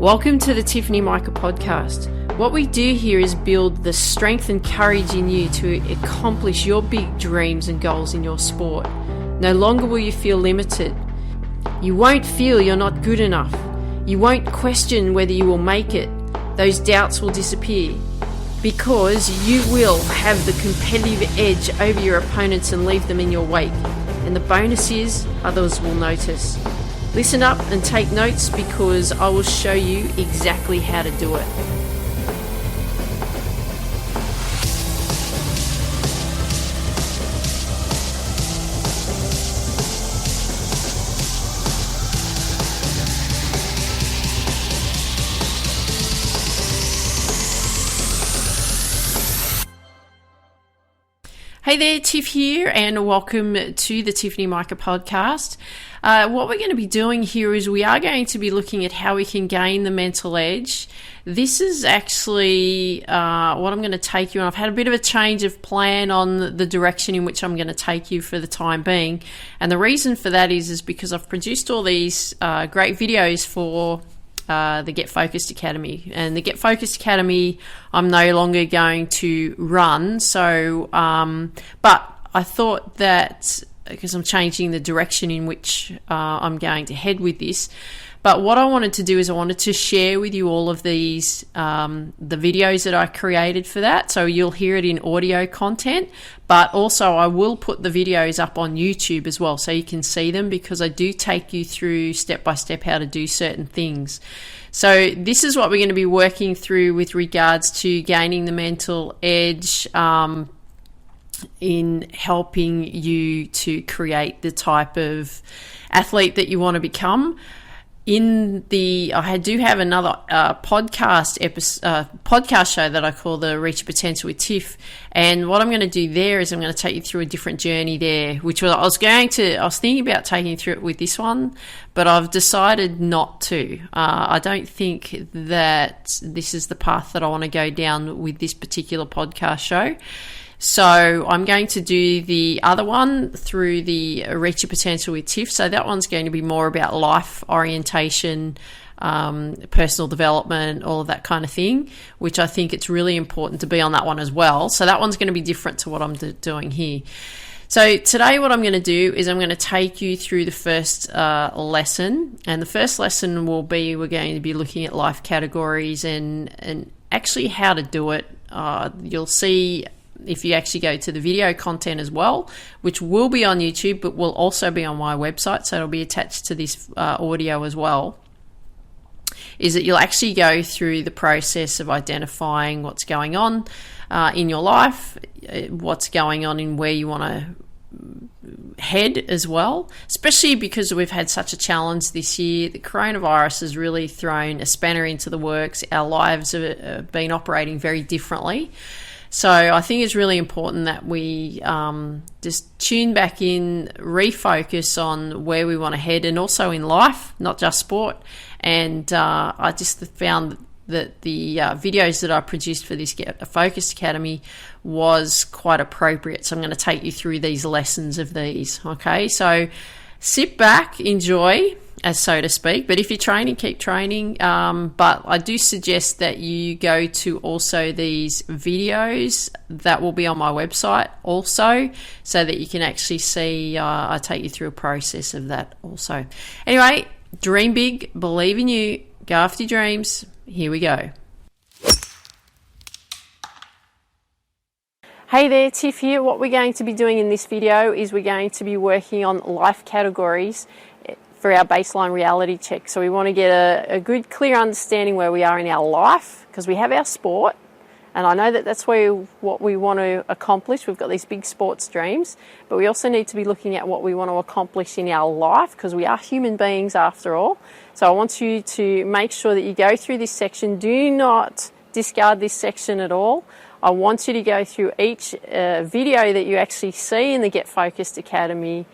Welcome to the Tiffany Micah podcast. What we do here is build the strength and courage in you to accomplish your big dreams and goals in your sport. No longer will you feel limited. You won't feel you're not good enough. You won't question whether you will make it. Those doubts will disappear because you will have the competitive edge over your opponents and leave them in your wake. And the bonus is others will notice. Listen up and take notes because I will show you exactly how to do it. Hey there, Tiff here, and welcome to the Tiffany Micah podcast. What we're going to be doing here is we are going to be looking at how we can gain the mental edge. This is actually what I'm going to take you on. I've had a bit of a change of plan on the direction in which I'm going to take you for the time being. And the reason for that is because I've produced all these great videos for the Get Focused Academy. And the Get Focused Academy I'm no longer going to run. So, but I thought that because I'm changing the direction in which I'm going to head with this. But what I wanted to do is I wanted to share with you all of these, the videos that I created for that. So you'll hear it in audio content, but also I will put the videos up on YouTube as well so you can see them because I do take you through step by step how to do certain things. So this is what we're going to be working through with regards to gaining the mental edge, in helping you to create the type of athlete that you want to become. I do have another podcast show that I call the Reach Your Potential with Tiff, and what I'm going to do there is I'm going to take you through a different journey there, which I was thinking about taking you through it with this one, but I've decided not to. I don't think that this is the path that I want to go down with this particular podcast show. So I'm going to do the other one through the Reach Your Potential with Tiff. So that one's going to be more about life orientation, personal development, all of that kind of thing, which I think it's really important to be on that one as well. So that one's going to be different to what I'm doing here. So today what I'm going to do is I'm going to take you through the first lesson. And the first lesson will be we're going to be looking at life categories and actually how to do it. You'll see if you actually go to the video content as well, which will be on YouTube, but will also be on my website, so it'll be attached to this audio as well, is that you'll actually go through the process of identifying what's going on in your life, what's going on in where you want to head as well, especially because we've had such a challenge this year. The coronavirus has really thrown a spanner into the works. Our lives have been operating very differently. So I think it's really important that we just tune back in, refocus on where we want to head, and also in life, not just sport. And I just found that the videos that I produced for this Get Focused Academy was quite appropriate. So I'm going to take you through these lessons of these. Okay, so sit back, enjoy, as so to speak. But if you're training, keep training. But I do suggest that you go to also these videos that will be on my website also, so that you can actually see, I take you through a process of that also. Anyway, dream big, believe in you, go after your dreams. Here we go. Hey there, Tiff here. What we're going to be doing in this video is we're going to be working on life categories for our baseline reality check. So we want to get a good, clear understanding where we are in our life, because we have our sport, and I know that that's what we want to accomplish. We've got these big sports dreams, but we also need to be looking at what we want to accomplish in our life, because we are human beings after all. So I want you to make sure that you go through this section. Do not discard this section at all. I want you to go through each video that you actually see in the Get Focused Academy.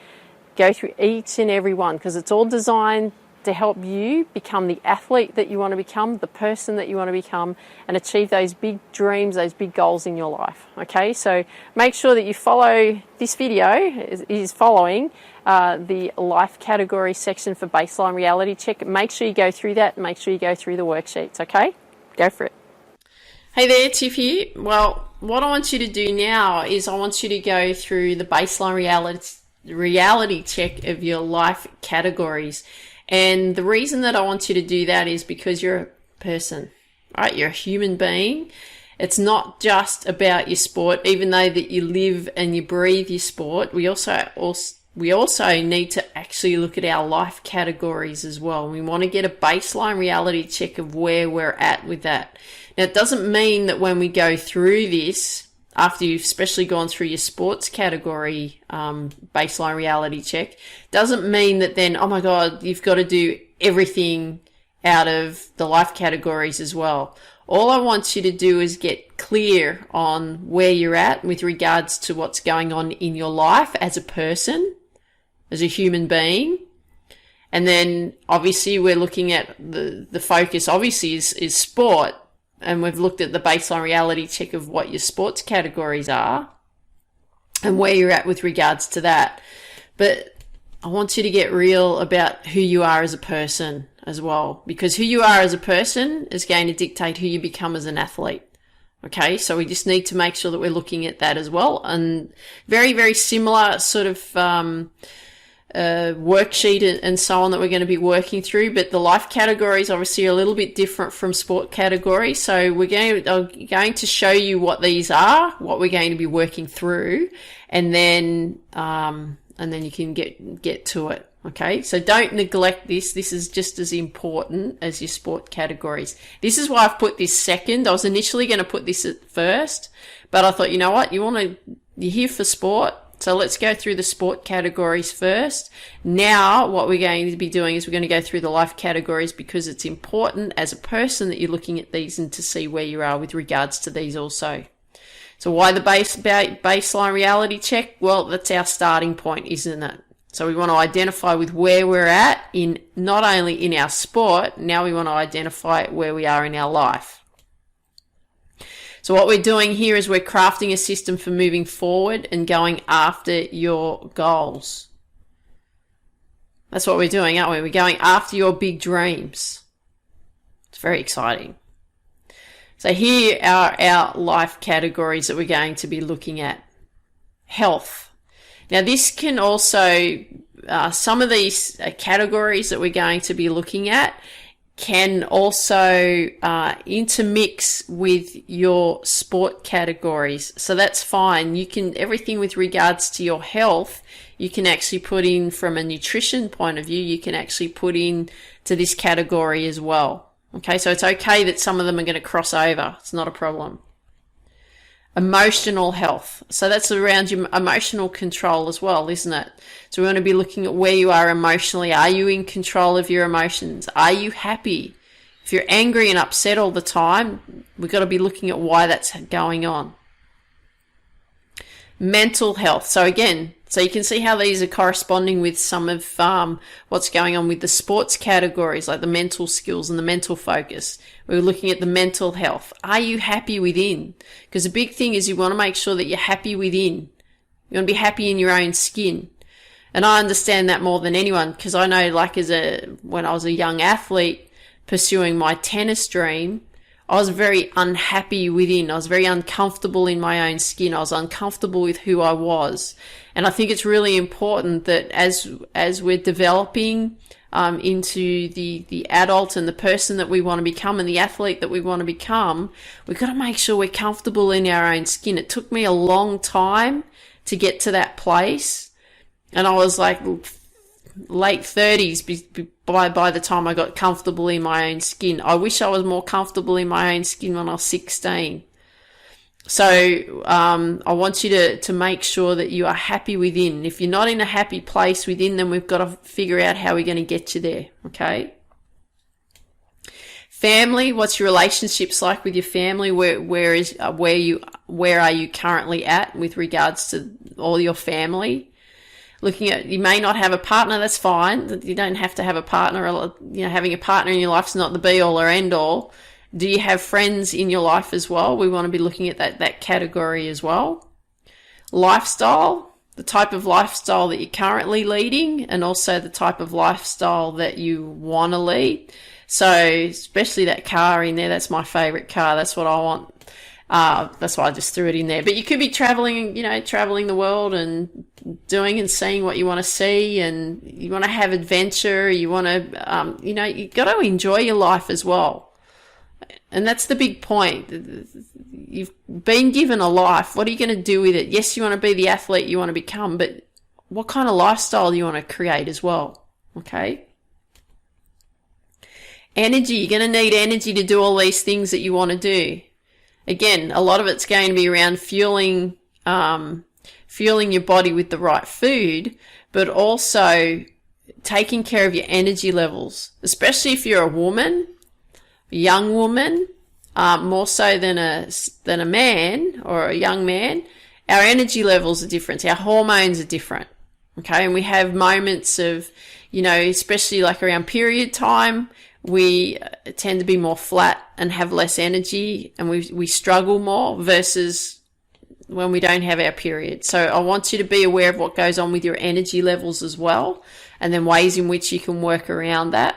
Go through each and every one, because it's all designed to help you become the athlete that you want to become, the person that you want to become, and achieve those big dreams, those big goals in your life. Okay, so make sure that you follow this video, is following the life category section for baseline reality check. Make sure you go through that, make sure you go through the worksheets, okay? Go for it. Hey there, Tiff here. Well, what I want you to do now is I want you to go through the baseline reality check of your life categories. And the reason that I want you to do that is because you're a person, right? You're a human being. It's not just about your sport, even though that you live and you breathe your sport. We also need to actually look at our life categories as well. We want to get a baseline reality check of where we're at with that. Now, it doesn't mean that when we go through this, after you've especially gone through your sports category baseline reality check, doesn't mean that then, oh my God, you've got to do everything out of the life categories as well. All I want you to do is get clear on where you're at with regards to what's going on in your life as a person, as a human being. And then obviously we're looking at the focus obviously is sport. And we've looked at the baseline reality check of what your sports categories are and where you're at with regards to that. But I want you to get real about who you are as a person as well, because who you are as a person is going to dictate who you become as an athlete. Okay, so we just need to make sure that we're looking at that as well. And very, very similar sort of worksheet and so on that we're going to be working through, but the life categories obviously are a little bit different from sport categories. So I'm going to show you what these are, what we're going to be working through, and then you can get to it. Okay, so don't neglect this. This is just as important as your sport categories. This is why I've put this second. I was initially going to put this at first, but I thought, you know what, you're here for sport. So let's go through the sport categories first. Now, what we're going to be doing is we're going to go through the life categories because it's important as a person that you're looking at these and to see where you are with regards to these also. So why the baseline reality check? Well, that's our starting point, isn't it? So we want to identify with where we're at in not only in our sport, now we want to identify where we are in our life. So what we're doing here is we're crafting a system for moving forward and going after your goals. That's what we're doing, aren't we? We're going after your big dreams. It's very exciting. So here are our life categories that we're going to be looking at. Health. Now this can also, some of these categories that we're going to be looking at can also intermix with your sport categories. So that's fine. You can, everything with regards to your health, you can actually put in from a nutrition point of view, you can actually put in to this category as well. Okay, so it's okay that some of them are going to cross over. It's not a problem. Emotional health. So that's around your emotional control as well, isn't it? So we want to be looking at where you are emotionally. Are you in control of your emotions? Are you happy? If you're angry and upset all the time, we've got to be looking at why that's going on. Mental health. So again, so you can see how these are corresponding with some of what's going on with the sports categories, like the mental skills and the mental focus. We're looking at the mental health. Are you happy within? Because the big thing is you want to make sure that you're happy within. You want to be happy in your own skin. And I understand that more than anyone, because I know, like, when I was a young athlete pursuing my tennis dream, I was very unhappy within. I was very uncomfortable in my own skin. I was uncomfortable with who I was. And I think it's really important that as we're developing into the adult and the person that we want to become and the athlete that we want to become, we've got to make sure we're comfortable in our own skin. It took me a long time to get to that place. And I was like late 30s by the time I got comfortable in my own skin. I wish I was more comfortable in my own skin when I was 16. So I want you to make sure that you are happy within. If you're not in a happy place within, then we've got to figure out how we're going to get you there, okay? Family, what's your relationships like with your family? Where are you currently at with regards to all your family? looking at, you may not have a partner, that's fine. You don't have to have a partner. Having a partner in your life is not the be all or end all. Do you have friends in your life as well? We want to be looking at that category as well. Lifestyle, the type of lifestyle that you're currently leading, and also the type of lifestyle that you want to lead. So especially that car in there, that's my favorite car. That's what I want. That's why I just threw it in there. But you could be traveling the world and doing and seeing what you want to see, and you want to have adventure. You want to, you got to enjoy your life as well. And that's the big point. You've been given a life. What are you going to do with it? Yes, you want to be the athlete you want to become, but what kind of lifestyle do you want to create as well? Okay. Energy. You're going to need energy to do all these things that you want to do. Again, a lot of it's going to be around fueling your body with the right food, but also taking care of your energy levels, especially if you're a woman, a young woman, more so than a man or a young man. Our energy levels are different. Our hormones are different. Okay. And we have moments of, especially like around period time, we tend to be more flat and have less energy, and we struggle more versus when we don't have our period. So I want you to be aware of what goes on with your energy levels as well, and then ways in which you can work around that.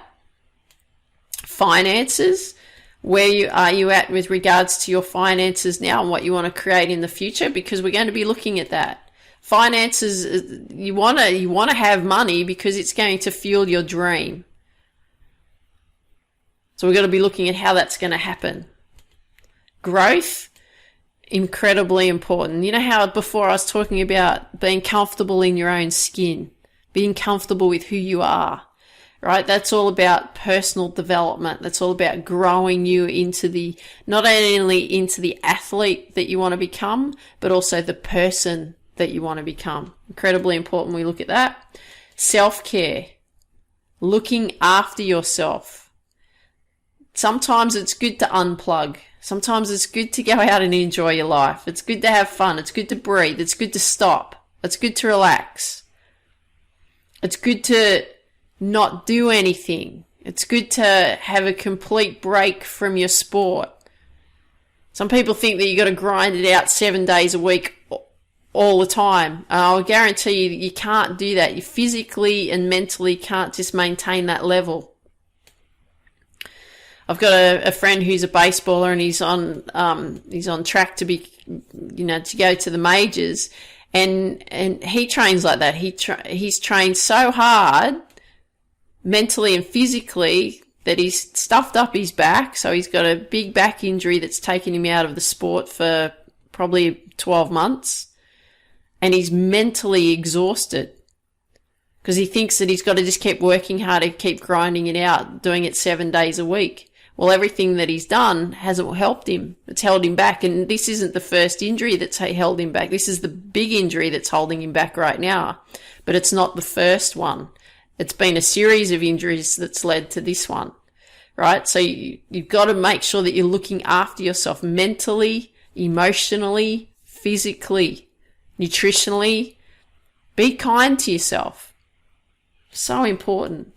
Finances, where are you at with regards to your finances now and what you want to create in the future, because we're going to be looking at that. Finances, you want to have money because it's going to fuel your dream. So we've got to be looking at how that's going to happen. Growth, incredibly important. You know how before I was talking about being comfortable in your own skin, being comfortable with who you are, right? That's all about personal development. That's all about growing you into not only into the athlete that you want to become, but also the person that you want to become. Incredibly important we look at that. Self-care, looking after yourself. Sometimes it's good to unplug. Sometimes it's good to go out and enjoy your life. It's good to have fun. It's good to breathe. It's good to stop. It's good to relax. It's good to not do anything. It's good to have a complete break from your sport. Some people think that you got to grind it out 7 days a week all the time. I'll guarantee you can't do that. You physically and mentally can't just maintain that level. I've got a friend who's a baseballer, and he's on track to be, to go to the majors, and he trains like that. He's trained so hard, mentally and physically, that he's stuffed up his back. So he's got a big back injury that's taken him out of the sport for probably 12 months, and he's mentally exhausted because he thinks that he's got to just keep working hard and keep grinding it out, doing it 7 days a week. Well, everything that he's done hasn't helped him. It's held him back. And this isn't the first injury that's held him back. This is the big injury that's holding him back right now. But it's not the first one. It's been a series of injuries that's led to this one, right? So you've got to make sure that you're looking after yourself mentally, emotionally, physically, nutritionally. Be kind to yourself. So important.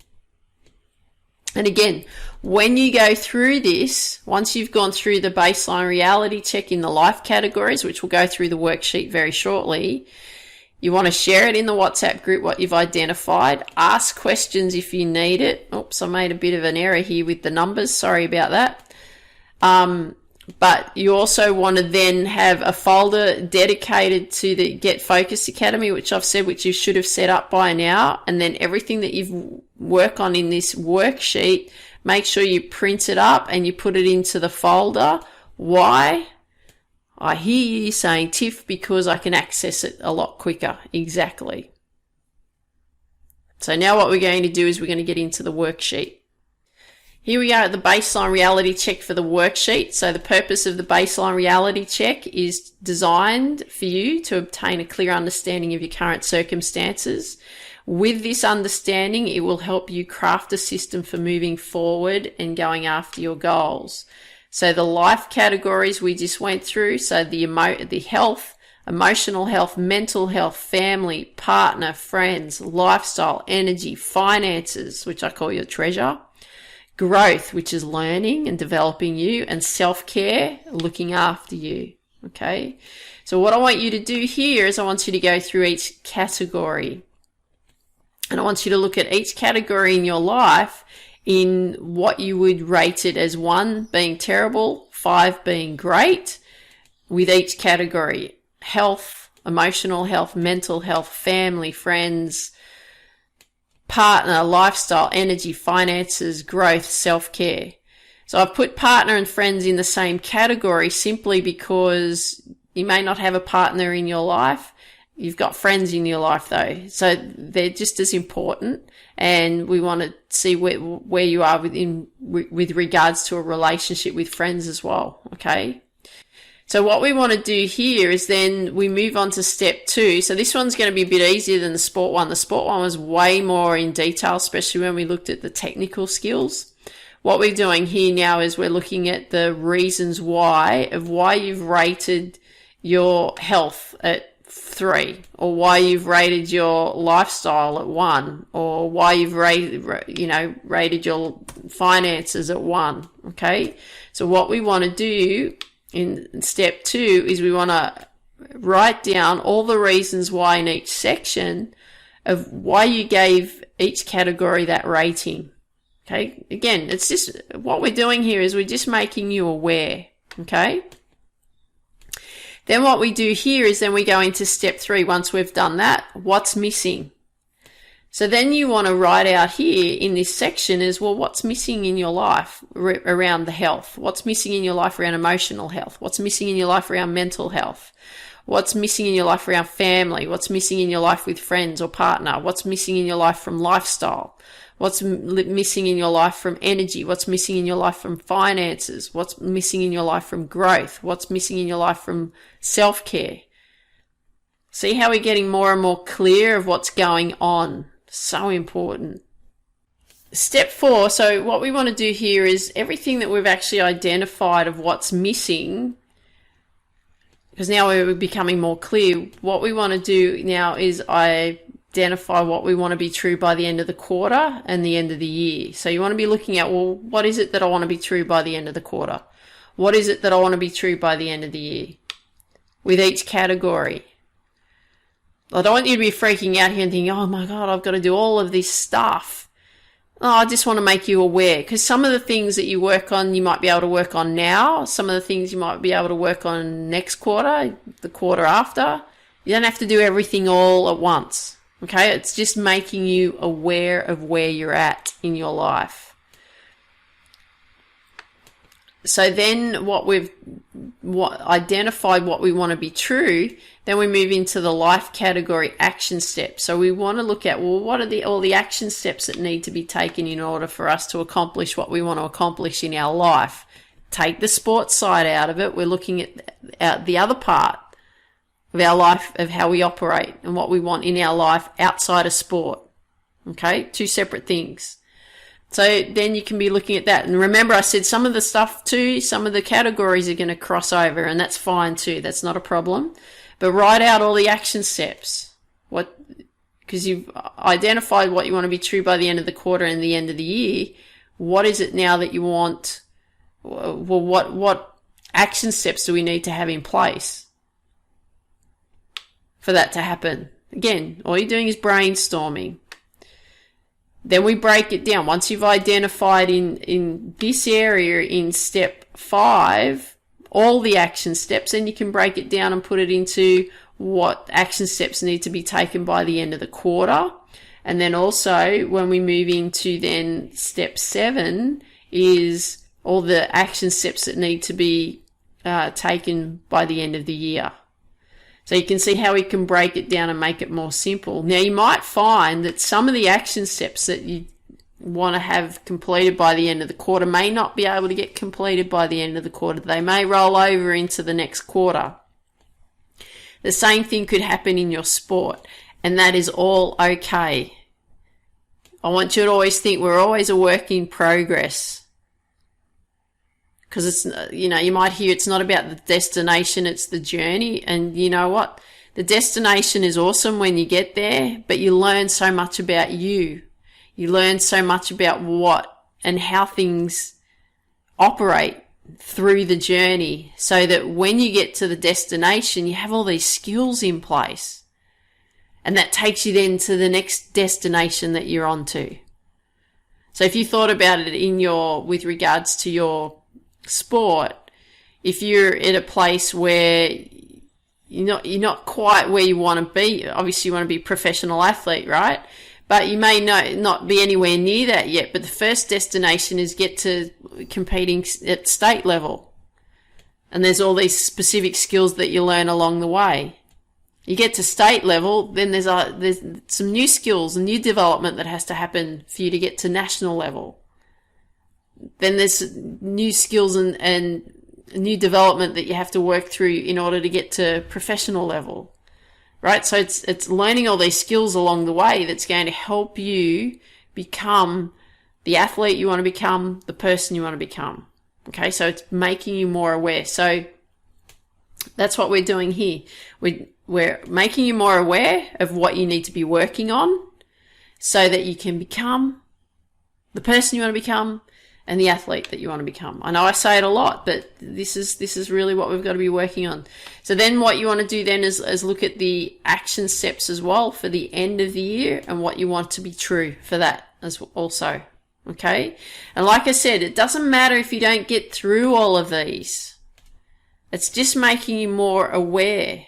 And again, when you go through this, once you've gone through the baseline reality check in the life categories, which we'll go through the worksheet very shortly, you want to share it in the WhatsApp group, what you've identified. Ask questions if you need it. Oops, I made a bit of an error here with the numbers. Sorry about that. But you also want to then have a folder dedicated to the Get Focused Academy, which I've said, which you should have set up by now. And then everything that you've worked on in this worksheet, make sure you print it up and you put it into the folder. Why? I hear you saying, Tiff, because I can access it a lot quicker. Exactly. So now what we're going to do is we're going to get into the worksheet. Here we are at the baseline reality check for the worksheet. So the purpose of the baseline reality check is designed for you to obtain a clear understanding of your current circumstances. With this understanding, it will help you craft a system for moving forward and going after your goals. So the life categories we just went through, so the health, emotional health, mental health, family, partner, friends, lifestyle, energy, finances, which I call your treasure, growth, which is learning and developing you, and self-care, looking after you. Okay. So what I want you to do here is I want you to go through each category, and I want you to look at each category in your life in what you would rate it as: 1 being terrible, 5 being great, with each category: health, emotional health, mental health, family, friends, partner, lifestyle, energy, finances, growth, self-care. So I've put partner and friends in the same category simply because you may not have a partner in your life. You've got friends in your life though. So they're just as important, and we want to see where you are with regards to a relationship with friends as well. Okay. So what we want to do here is then we move on to step 2. So this one's going to be a bit easier than the sport one. The sport one was way more in detail, especially when we looked at the technical skills. What we're doing here now is we're looking at the reasons why you've rated your health at 3, or why you've rated your lifestyle at 1, or why you've rated your finances at 1. Okay. So what we want to do in step 2 is we want to write down all the reasons why in each section of why you gave each category that rating. Okay. Again, it's just what we're doing here is we're just making you aware. Okay. Then what we do here is then we go into step 3. Once we've done that, what's missing? So then you want to write out here in this section is, well, what's missing in your life around the health? What's missing in your life around emotional health? What's missing in your life around mental health? What's missing in your life around family? What's missing in your life with friends or partner? What's missing in your life from lifestyle? What's missing in your life from energy? What's missing in your life from finances? What's missing in your life from growth? What's missing in your life from self-care? See how we're getting more and more clear of what's going on. So important. Step 4. So what we want to do here is everything that we've actually identified of what's missing, because now we're becoming more clear. What we want to do now is identify what we want to be true by the end of the quarter and the end of the year. So you want to be looking at, well, what is it that I want to be true by the end of the quarter? What is it that I want to be true by the end of the year? With each category. I don't want you to be freaking out here and thinking, oh my God, I've got to do all of this stuff. Oh, I just want to make you aware, because some of the things that you work on, you might be able to work on now. Some of the things you might be able to work on next quarter, the quarter after. You don't have to do everything all at once. Okay. It's just making you aware of where you're at in your life. So then identified what we want to be true, then we move into the life category action steps. So we want to look at, well, what are all the action steps that need to be taken in order for us to accomplish what we want to accomplish in our life? Take the sports side out of it. We're looking at the other part of our life, of how we operate and what we want in our life outside of sport. Okay, 2 separate things. So then you can be looking at that. And remember, I said some of the stuff too, some of the categories are going to cross over, and that's fine too. That's not a problem. But write out all the action steps. Because you've identified what you want to be true by the end of the quarter and the end of the year. What is it now that you want? Well, what action steps do we need to have in place for that to happen? Again, all you're doing is brainstorming. Then we break it down. Once you've identified in this area in step 5, all the action steps, then you can break it down and put it into what action steps need to be taken by the end of the quarter. And then also when we move into then step 7 is all the action steps that need to be taken by the end of the year. So you can see how we can break it down and make it more simple. Now you might find that some of the action steps that you want to have completed by the end of the quarter may not be able to get completed by the end of the quarter. They may roll over into the next quarter. The same thing could happen in your sport, and that is all okay. I want you to always think we're always a work in progress. because it's, you might hear it's not about the destination, it's the journey. And you know what? The destination is awesome when you get there, but you learn so much about you. You learn so much about what and how things operate through the journey, so that when you get to the destination, you have all these skills in place. And that takes you then to the next destination that you're on to. So if you thought about it with regards to your sport, if you're at a place where you're not quite where you want to be, obviously you want to be a professional athlete, right? But you may not be anywhere near that yet. But the first destination is get to competing at state level. And there's all these specific skills that you learn along the way. You get to state level, then there's some new skills and new development that has to happen for you to get to national level. Then there's new skills and new development that you have to work through in order to get to professional level. Right? So it's learning all these skills along the way that's going to help you become the athlete you want to become, the person you want to become. Okay? So it's making you more aware. So that's what we're doing here. We're making you more aware of what you need to be working on so that you can become the person you want to become and the athlete that you want to become. I know I say it a lot, but this is really what we've got to be working on. So then what you want to do then is look at the action steps as well for the end of the year and what you want to be true for that as also. Okay? And like I said, it doesn't matter if you don't get through all of these. It's just making you more aware.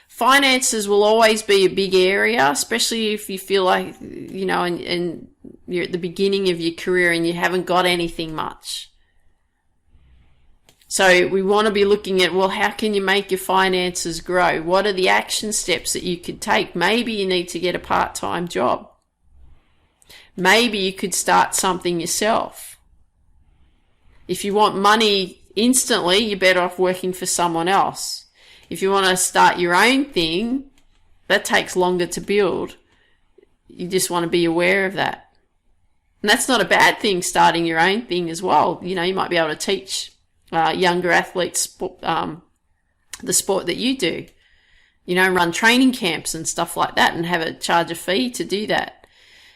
Finances will always be a big area, especially if you feel like, and you're at the beginning of your career and you haven't got anything much. So we want to be looking at, well, how can you make your finances grow? What are the action steps that you could take? Maybe you need to get a part-time job. Maybe you could start something yourself. If you want money instantly, you're better off working for someone else. If you want to start your own thing, that takes longer to build. You just want to be aware of that. And that's not a bad thing, starting your own thing as well. You might be able to teach younger athletes the sport that you do. Run training camps and stuff like that and charge a fee to do that.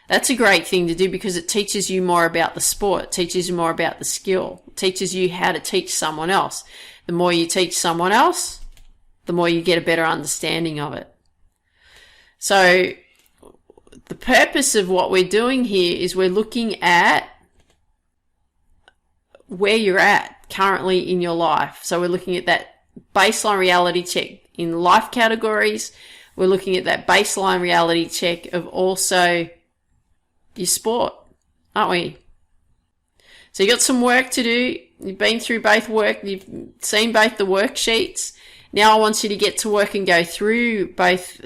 That's a great thing to do because it teaches you more about the sport, it teaches you more about the skill, it teaches you how to teach someone else. The more you teach someone else, the more you get a better understanding of it. So the purpose of what we're doing here is we're looking at where you're at currently in your life. So we're looking at that baseline reality check in life categories. We're looking at that baseline reality check of also your sport, aren't we? So you got some work to do. You've been through you've seen both the worksheets. Now I want you to get to work and go through both,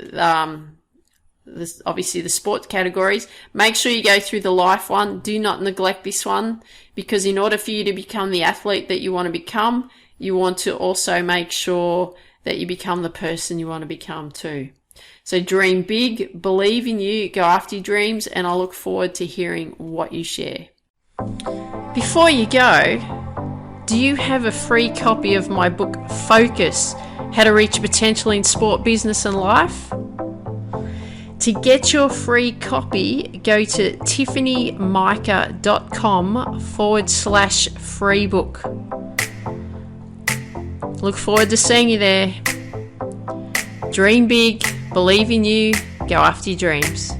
obviously the sport categories. Make sure you go through the life one. Do not neglect this one, because in order for you to become the athlete that you want to become, you want to also make sure that you become the person you want to become too. So dream big, believe in you, go after your dreams, and I look forward to hearing what you share. Before you go, do you have a free copy of my book, Focus: How to Reach Potential in Sport, Business and Life? To get your free copy, go to tiffanymica.com/free book. Look forward to seeing you there. Dream big, believe in you, go after your dreams.